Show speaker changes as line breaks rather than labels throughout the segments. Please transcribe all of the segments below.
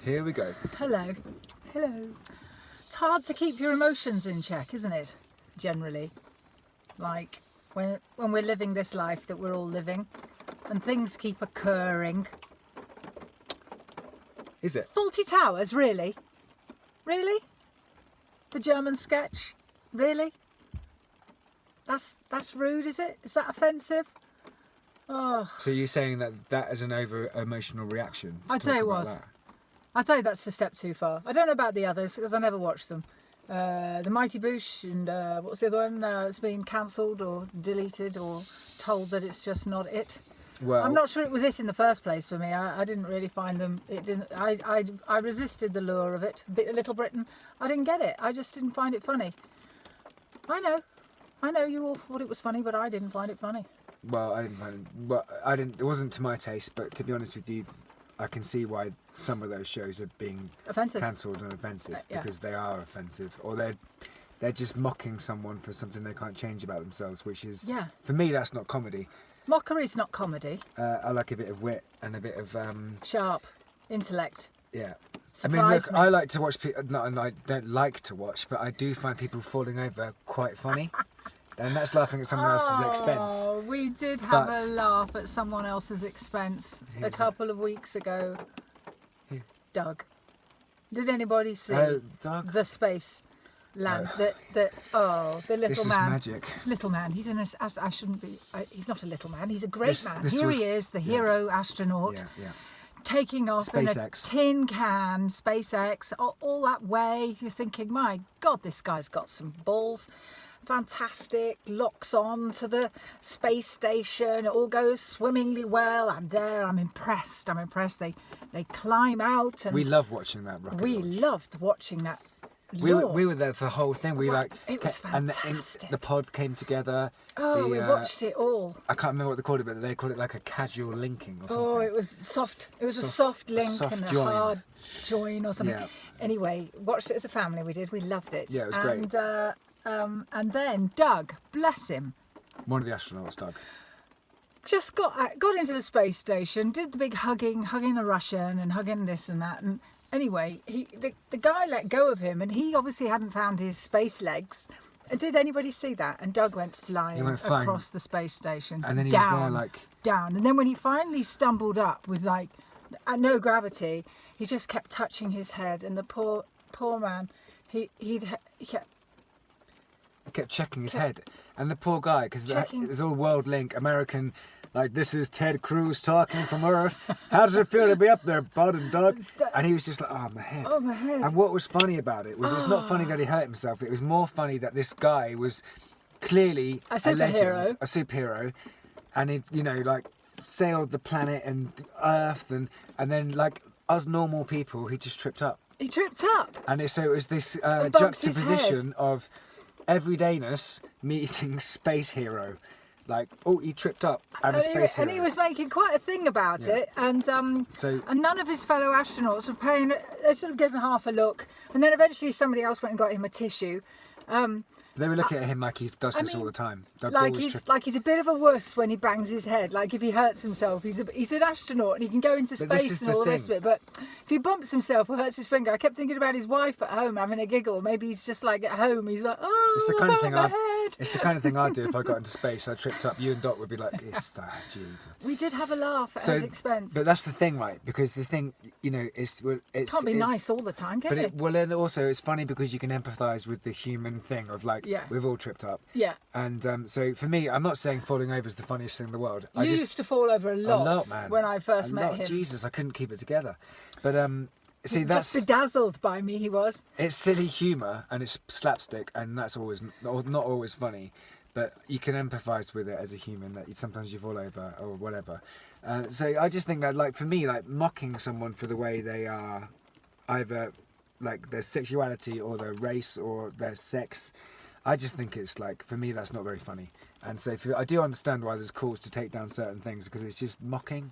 Here we go.
Hello. Hello. It's hard to keep your emotions in check, isn't it? Generally. Like when we're living this life that we're all living and things keep occurring.
Is it?
Faulty Towers, really? Really? The German sketch? Really? That's rude, is it? Is that offensive? Oh.
So you're saying that is an over emotional reaction?
I'd say it was. I'd say that's a step too far. I don't know about the others because I never watched them. The Mighty Boosh and what was the other one? It's been cancelled or deleted or told that it's just not it.
Well,
I'm not sure it was it in the first place for me. I didn't really find them. It didn't. I resisted the lure of it. Little Britain. I didn't get it. I just didn't find it funny. I know you all thought it was funny, but I didn't find it funny.
Well, I didn't find it. Well, I didn't. It wasn't to my taste. But to be honest with you, I can see why some of those shows are being
Offensive.
cancelled and offensive
Yeah.
because they are offensive, or they're just mocking someone for something they can't change about themselves, which is for me that's not comedy.
Mockery's not comedy.
I like a bit of wit and a bit of
Sharp intellect.
yeah.
Surprise
I mean, look,
me.
I like to watch people. No, I don't like to watch, but I do find people falling over quite funny. And that's laughing at someone else's expense.
Oh, we did have
But-
a laugh at someone else's expense a couple of weeks ago.
Who?
Doug. Did anybody see
Oh, Doug.
the space land? The little
This is
man.
magic.
Little man. He's in a. I shouldn't be. He's not a little man. He's a great man.
This
Here
was-
he is, the hero astronaut.
Yeah.
Taking off in a
SpaceX.
tin can, SpaceX, all that way. You're thinking, my God, this guy's got some balls. Fantastic, locks on to the space station. It all goes swimmingly well. I'm there. I'm impressed. They climb out, and
We love watching that rocket
we
launch.
loved watching that.
We were there for the whole thing. We
Well,
like
it was
and
fantastic.
the pod came together.
Oh,
the,
we watched it all.
I can't remember what they called it, but they called it like a casual linking or something.
Oh, it was soft. It was a soft link
soft
and a
join.
hard join or something.
Yeah.
Anyway, watched it as a family. We did. We loved it.
Yeah, it was great.
And then Doug, bless him,
One of the astronauts, Doug.
just got into the space station, did the big hugging the Russian and hugging this and that. And anyway, the guy let go of him, and he obviously hadn't found his space legs. And did anybody see that? And Doug went flying across the space station,
And then he
down,
was there like
down. And then when he finally stumbled up with like at no gravity, he just kept touching his head, and the poor man, he
kept checking his head, and the poor guy, because there's all world link American, like, this is Ted Cruz talking from Earth. How does it feel to be up there, Bud and Doug? And he was just like, oh, my head.
Oh, my head.
And what was funny about it was it's not funny that he hurt himself. It was more funny that this guy was clearly
A
legend,
superhero.
a superhero, and he, like, sailed the planet and Earth, and then, like, us normal people, he just tripped up.
He tripped up.
And so it was this
bumped his
juxtaposition of everydayness meeting space hero. Like, oh, he tripped up and a space hero.
And he was making quite a thing about it, and and none of his fellow astronauts were paying. They sort of gave him half a look, and then eventually somebody else went and got him a tissue.
They were looking at him like he does this all the time. Doug's
Like
always
he's a bit of a wuss when he bangs his head. Like if he hurts himself, he's an astronaut and he can go into
But this
space
is
and
the
all the rest of
thing.
it. But if he bumps himself or hurts his finger, I kept thinking about his wife at home having a giggle. Maybe he's just like at home. He's like, oh,
It's the kind of
my
thing
head.
It's the kind of thing I'd do if I got into space. I tripped up. You and Doc would be like, "Is that you?"
We did have a laugh at his expense.
But that's the thing, right? Because the thing, it's
Can't be nice all the time, can it?
And also it's funny because you can empathise with the human thing of like, we've all tripped up.
Yeah.
And so for me, I'm not saying falling over is the funniest thing in the world.
You used to fall over a lot,
man.
when I first met him.
Jesus, I couldn't keep it together. But see,
Just bedazzled by me, he was.
it's silly humour and it's slapstick, and that's always not always funny. But you can empathise with it as a human, that sometimes you fall over or whatever. So I just think that, like, for me, like, mocking someone for the way they are, either like their sexuality or their race or their sex, I just think it's like, for me, that's not very funny. And so I do understand why there's calls to take down certain things, because it's just mocking,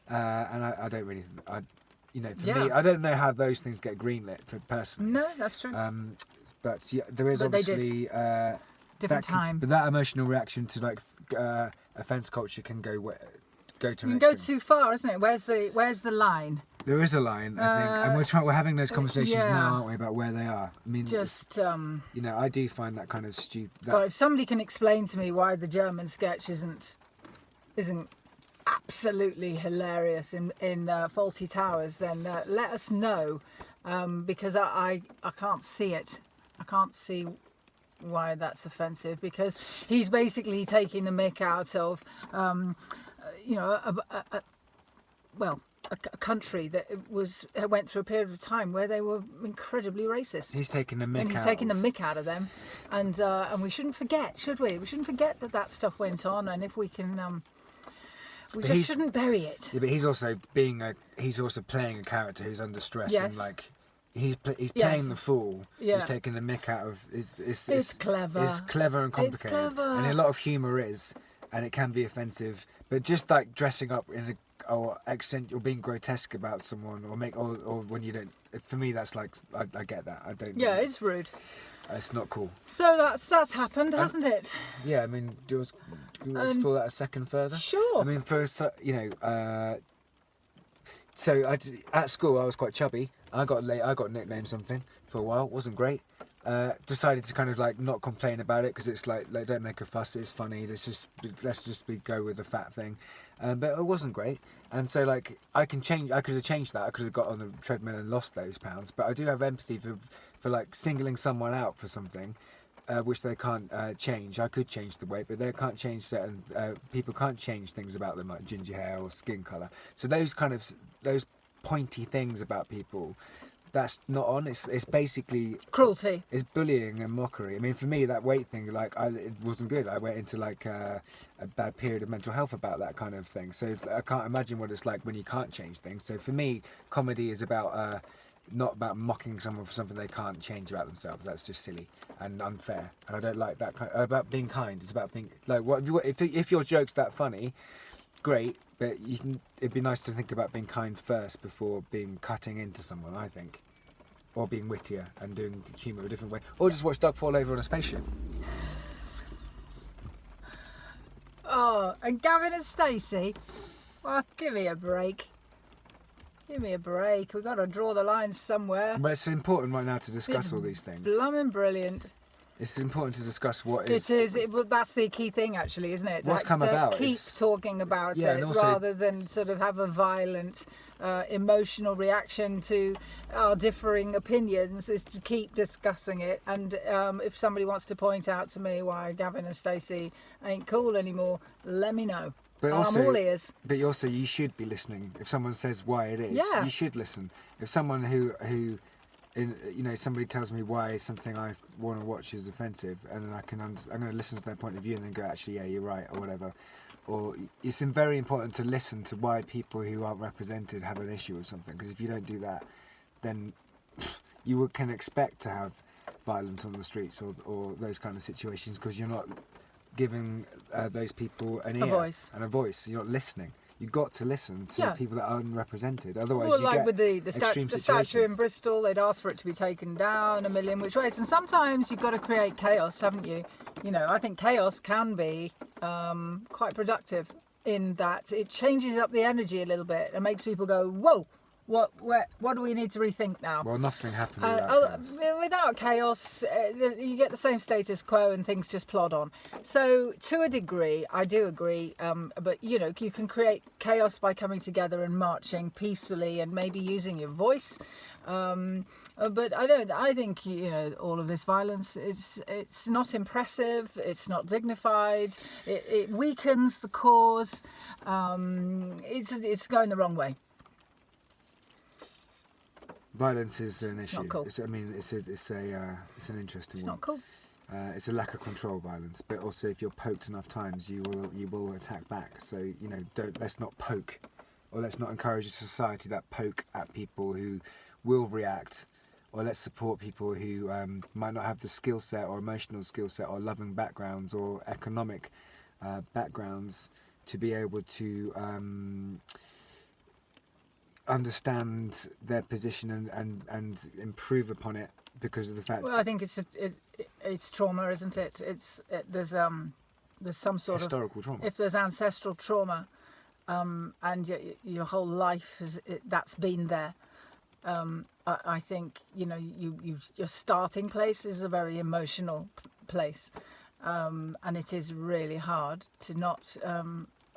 and I don't really, for me, I don't know how those things get greenlit for personally.
No, that's true.
But yeah, there is
But they
obviously
different time.
but that emotional reaction to like offence culture can go go to
You
an
can go
extreme.
too far, isn't it? Where's the line?
There is a line, I think, and we're having those conversations
yeah.
now, aren't we, about where they are? I mean,
Just
you know, I do find that kind of stupid.
God, if somebody can explain to me why the German sketch isn't absolutely hilarious in Faulty Towers, then let us know, because I can't see it. I can't see why that's offensive, because he's basically taking the mick out of you know, a country that went through a period of time where they were incredibly racist.
He's taking the mick
And he's taking the mick out of them, and we shouldn't forget, should we? We shouldn't forget that stuff went on, and if we can, we just shouldn't bury it.
Yeah, but he's also playing a character who's under stress,
Yes.
and like he's
Yes.
playing the fool.
Yeah.
He's taking the mick out of.
It's clever.
It's clever and complicated,
It's clever.
and a lot of humour is, and it can be offensive. But just like dressing up in or accent or being grotesque about someone, or when you don't. For me, that's like I get that. I don't.
Yeah, it's rude.
It's not cool.
So that's happened, hasn't it?
Yeah, I mean, do you explore that a second further?
Sure.
I mean, first, you know, so at school I was quite chubby. I got nicknamed something for a while. It wasn't great. Decided to kind of like not complain about it because it's like don't make a fuss. It's funny. Let's just go with the fat thing. But it wasn't great. And so like I could have changed that. I could have got on the treadmill and lost those pounds. But I do have empathy for like singling someone out for something. Which they can't change. I could change the weight, but they can't change certain people can't change things about them like ginger hair or skin color. So those pointy things about people, that's not on. It's basically
Cruelty.
It's bullying and mockery. I mean, for me, that weight thing, like it wasn't good. I went into like a bad period of mental health about that kind of thing. So I can't imagine what it's like when you can't change things. So for me, comedy is about. Not about mocking someone for something they can't change about themselves. That's just silly and unfair, and I don't like that. About being kind, it's about being like, if your joke's that funny, great, but it'd be nice to think about being kind first before being cutting into someone, I think, or being wittier and doing humour a different way, or just watch Doug fall over on a spaceship.
Oh, and Gavin and Stacey, well, give me a break. Give me a break. We've got to draw the lines somewhere.
But it's important right now to discuss
It's
all these things.
Blooming brilliant.
It's important to discuss what is.
It is. Well, that's the key thing, actually, isn't it?
What's come
to
about
keep
is-
talking about
Yeah,
it
and also-
rather than sort of have a violent, emotional reaction to our differing opinions. Is to keep discussing it. And if somebody wants to point out to me why Gavin and Stacey ain't cool anymore, let me know.
But
I'm
also,
all ears.
But also, you should be listening. If someone says why it is,
Yeah.
you should listen. If someone somebody tells me why something I want to watch is offensive, and then I'm going to listen to their point of view and then go, actually, yeah, you're right, or whatever. Or it's very important to listen to why people who aren't represented have an issue with something. Because if you don't do that, then you can expect to have violence on the streets or those kind of situations because you're not giving those people an ear
voice.
and a voice. You're not listening. You've got to listen to
Yeah.
people that are unrepresented. Otherwise,
Well,
you
like
get
with the
extreme
statue
situations.
in Bristol, they'd asked for it to be taken down a million which ways. And sometimes you've got to create chaos, haven't you? You know, I think chaos can be quite productive in that it changes up the energy a little bit and makes people go, whoa, what do we need to rethink now?
Well, nothing happened without chaos.
Without chaos, you get the same status quo and things just plod on. So, to a degree, I do agree. But you know, you can create chaos by coming together and marching peacefully and maybe using your voice. But I think you know all of this violence. It's not impressive. It's not dignified. It weakens the cause. It's going the wrong way.
Violence is an issue.
not cool.
It's an interesting
It's
one.
not cool.
It's a lack of control violence, but also if you're poked enough times, you will attack back. So you know, let's not poke, or let's not encourage a society that poke at people who will react, or let's support people who might not have the skill set or emotional skill set or loving backgrounds or economic backgrounds to be able to understand their position and improve upon it because of the fact.
Well, I think it's trauma, isn't it? There's some sort
historical trauma.
If there's ancestral trauma, and your whole life that's been there. I think your starting place is a very emotional place, and it is really hard to not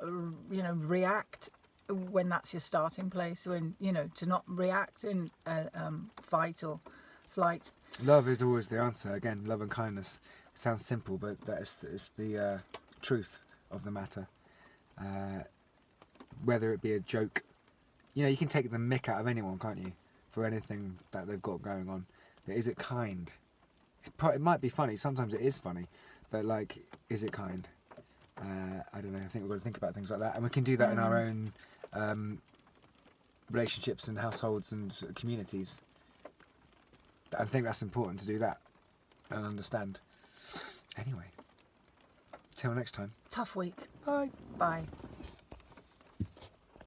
react when that's your starting place. When to not react in fight or flight.
Love is always the answer. Again, love and kindness. It sounds simple, but that is the truth of the matter. Whether it be a joke, you can take the mick out of anyone, can't you? For anything that they've got going on. But is it kind? It might be funny. Sometimes it is funny, but like, is it kind? I don't know. I think we've got to think about things like that, and we can do that in our own relationships and households and communities. I think that's important to do that and understand. Anyway, till next time.
Tough week.
Bye.
Bye.